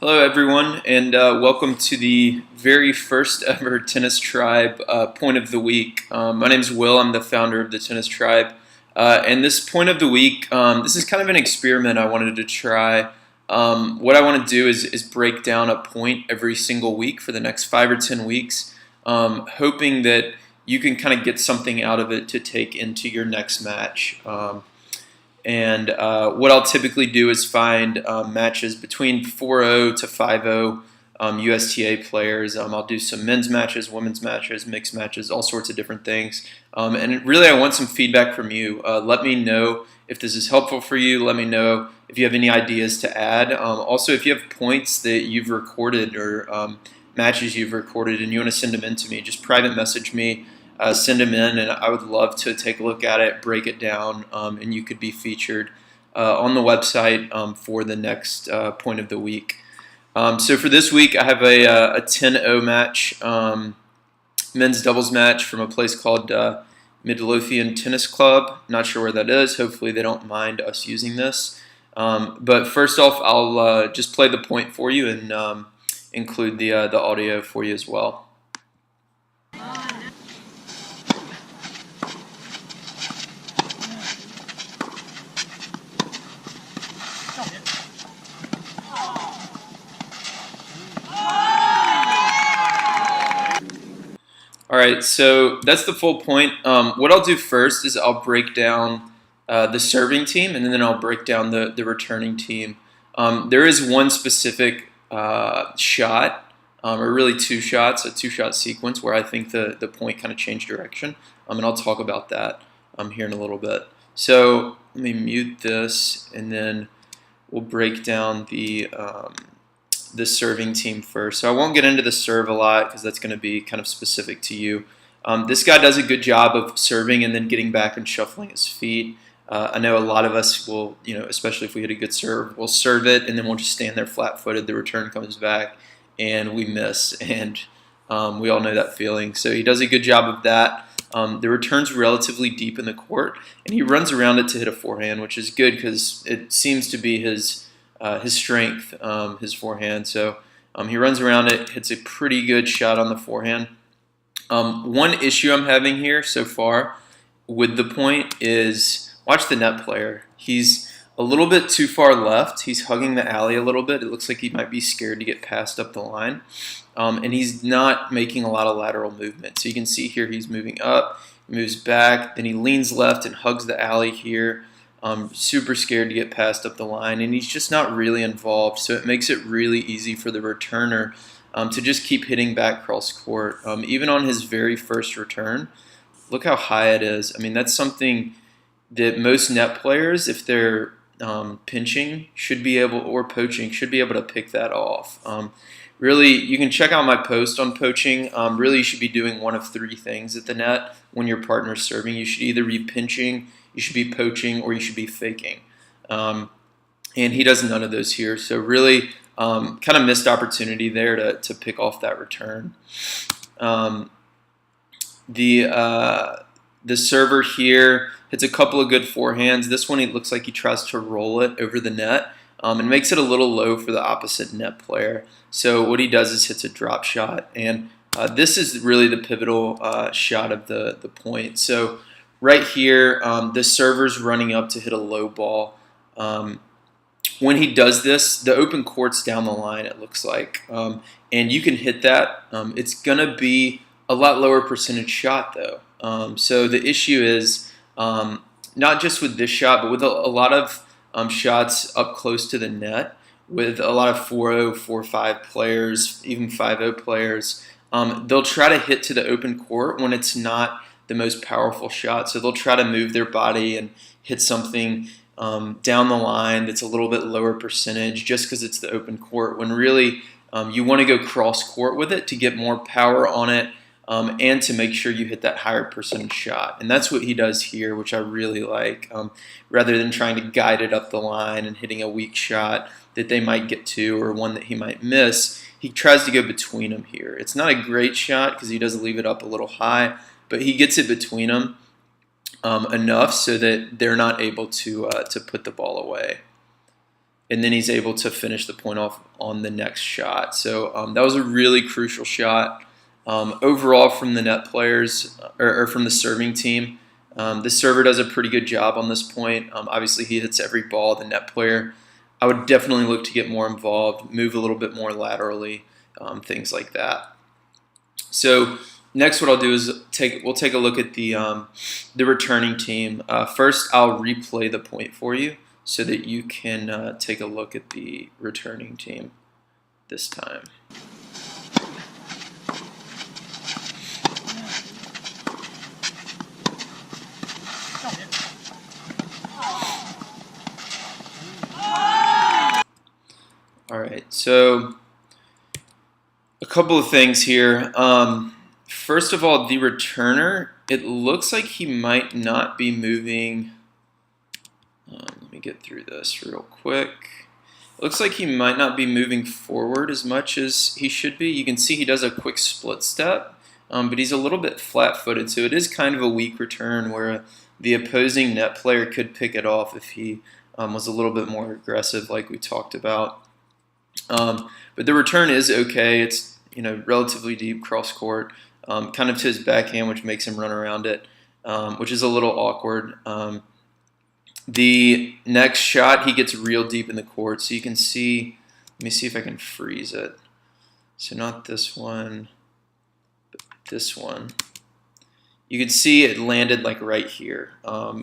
Hello everyone, and welcome to the very first ever Tennis Tribe Point of the Week. My name is Will, I'm the founder of the Tennis Tribe, and this Point of the Week, this is kind of an experiment I wanted to try. What I want to do is break down a point every single week for the next 5 or 10 weeks, hoping that you can kind of get something out of it to take into your next match. And what I'll typically do is find matches between 4-0 to 5-0 USTA players. I'll do some men's matches, women's matches, mixed matches, all sorts of different things. And really, I want some feedback from you. Let me know if this is helpful for you. Let me know if you have any ideas to add. Also, if you have points that you've recorded or matches you've recorded and you want to send them in to me, just private message me. Send them in, and I would love to take a look at it, break it down, and you could be featured on the website for the next point of the week. So for this week, I have a 10-0 match, men's doubles match from a place called Midlothian Tennis Club. Not sure where that is. Hopefully they don't mind us using this. But first off, I'll just play the point for you and include the audio for you as well. Alright, so that's the full point. What I'll do first is I'll break down the serving team, and then I'll break down the returning team. There is one specific shot, or really two shots, a two-shot sequence where I think the point kind of changed direction, and I'll talk about that here in a little bit. So let me mute this, and then we'll break down the serving team first. So I won't get into the serve a lot because that's going to be kind of specific to you. This guy does a good job of serving and then getting back and shuffling his feet. I know a lot of us will, especially if we hit a good serve, we'll serve it and then we'll just stand there flat-footed. The return comes back and we miss, and we all know that feeling. So he does a good job of that. The return's relatively deep in the court, and he runs around it to hit a forehand, which is good because it seems to be his strength, his forehand. So he runs around it, hits a pretty good shot on the forehand. One issue I'm having here so far with the point is, watch the net player. He's a little bit too far left. He's hugging the alley a little bit. It looks like he might be scared to get passed up the line. And he's not making a lot of lateral movement. So you can see here he's moving up, moves back, then he leans left and hugs the alley here. Super scared to get passed up the line, and he's just not really involved, so it makes it really easy for the returner to just keep hitting back cross court. Even on his very first return, look how high it is. I mean, that's something that most net players, if they're pinching, should be able, or poaching, should be able to pick that off. Really, you can check out my post on poaching. Really, you should be doing one of three things at the net when your partner's serving. You should either be pinching, you should be poaching, or you should be faking. And he does none of those here. So really kind of missed opportunity there to pick off that return. The server here hits a couple of good forehands. This one, it looks like he tries to roll it over the net and makes it a little low for the opposite net player. So what he does is hits a drop shot. And this is really the pivotal shot of the point. So right here, the server's running up to hit a low ball. When he does this, the open court's down the line, it looks like. And you can hit that. It's going to be a lot lower percentage shot, though. So the issue is not just with this shot, but with a lot of shots up close to the net, with a lot of 4-0, 4-5 players, even 5-0 players. They'll try to hit to the open court when it's not the most powerful shot. So they'll try to move their body and hit something down the line that's a little bit lower percentage just because it's the open court, when really you want to go cross court with it to get more power on it and to make sure you hit that higher percentage shot. And that's what he does here, which I really like. Rather than trying to guide it up the line and hitting a weak shot that they might get to or one that he might miss, he tries to go between them here. It's not a great shot because he does leave it up a little high, but he gets it between them enough so that they're not able to put the ball away. and then he's able to finish the point off on the next shot. So that was a really crucial shot. Overall, from the net players or from the serving team, the server does a pretty good job on this point. Obviously, he hits every ball. The net player, I would definitely look to get more involved, move a little bit more laterally, things like that. So next, what I'll do is we'll take a look at the returning team. First, I'll replay the point for you so that you can take a look at the returning team this time. All right, so a couple of things here. First of all, the returner, it looks like he might not be moving. Let me get through this real quick. It looks like he might not be moving forward as much as he should be. You can see he does a quick split step, but he's a little bit flat-footed, so it is kind of a weak return where the opposing net player could pick it off if he was a little bit more aggressive like we talked about. But the return is okay. It's relatively deep cross court, kind of to his backhand, which makes him run around it, which is a little awkward. The next shot, he gets real deep in the court, so you can see. Let me see if I can freeze it. So not this one, but this one. You can see it landed like right here,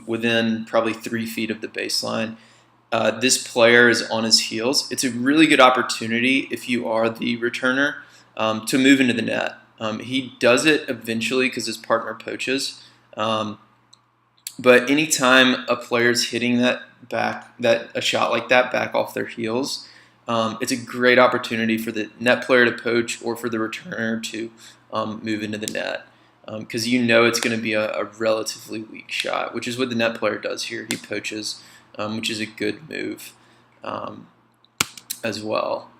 within probably 3 feet of the baseline. This player is on his heels. It's a really good opportunity if you are the returner to move into the net. He does it eventually because his partner poaches. But anytime a player's hitting a shot like that back off their heels, it's a great opportunity for the net player to poach or for the returner to move into the net. Because it's going to be a relatively weak shot, which is what the net player does here. He poaches, which is a good move as well.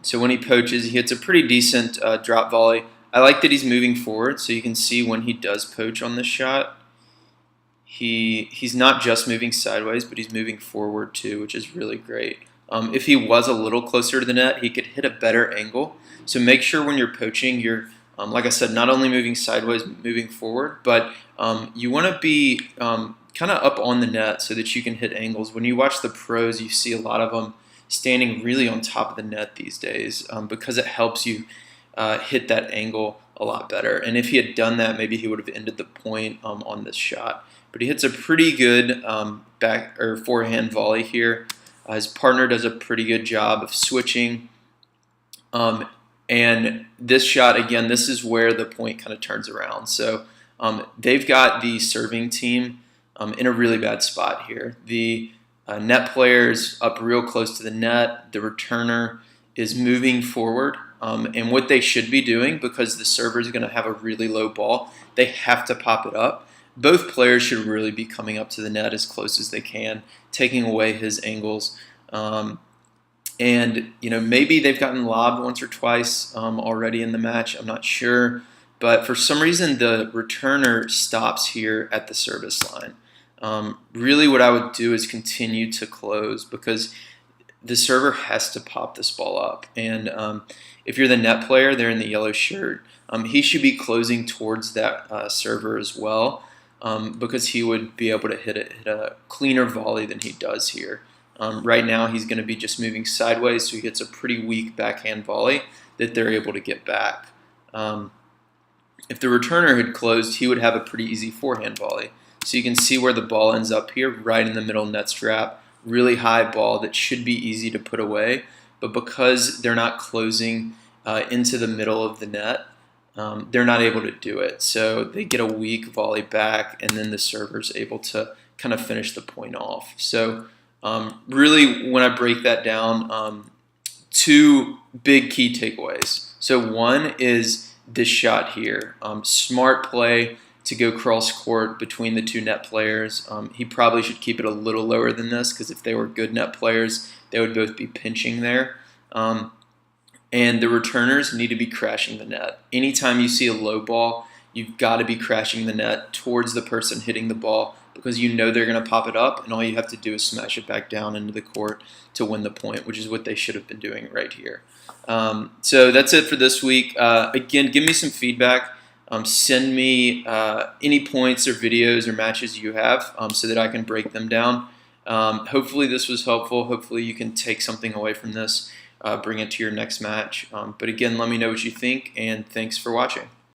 So when he poaches, he hits a pretty decent drop volley. I like that he's moving forward, so you can see when he does poach on this shot, he's not just moving sideways, but he's moving forward too, which is really great. If he was a little closer to the net, he could hit a better angle. So make sure when you're poaching, you're like I said, not only moving sideways, moving forward, but you want to be kind of up on the net so that you can hit angles. When you watch the pros, you see a lot of them standing really on top of the net these days because it helps you hit that angle a lot better. And if he had done that, maybe he would have ended the point on this shot. But he hits a pretty good back or forehand volley here. His partner does a pretty good job of switching. And this shot, again, this is where the point kind of turns around. So they've got the serving team in a really bad spot here. The net player is up real close to the net. The returner is moving forward. And what they should be doing, because the server is going to have a really low ball, they have to pop it up. Both players should really be coming up to the net as close as they can, taking away his angles. And maybe they've gotten lobbed once or twice already in the match. I'm not sure. But for some reason, the returner stops here at the service line. Really what I would do is continue to close because the server has to pop this ball up. And if you're the net player, they're in the yellow shirt, he should be closing towards that server as well because he would be able to hit a cleaner volley than he does here. Right now, he's going to be just moving sideways, so he gets a pretty weak backhand volley that they're able to get back. If the returner had closed, he would have a pretty easy forehand volley. So you can see where the ball ends up here, right in the middle net strap. Really high ball that should be easy to put away, but because they're not closing into the middle of the net, they're not able to do it. So they get a weak volley back, and then the server's able to kind of finish the point off. So really, when I break that down, 2 big key takeaways. So one is this shot here. Smart play to go cross court between the 2 net players. He probably should keep it a little lower than this because if they were good net players, they would both be pinching there. And the returners need to be crashing the net. Anytime you see a low ball, you've got to be crashing the net towards the person hitting the ball because you know they're going to pop it up, and all you have to do is smash it back down into the court to win the point, which is what they should have been doing right here. So that's it for this week. Again, give me some feedback. Send me any points or videos or matches you have so that I can break them down. Hopefully this was helpful. Hopefully you can take something away from this, bring it to your next match. But again, let me know what you think, and thanks for watching.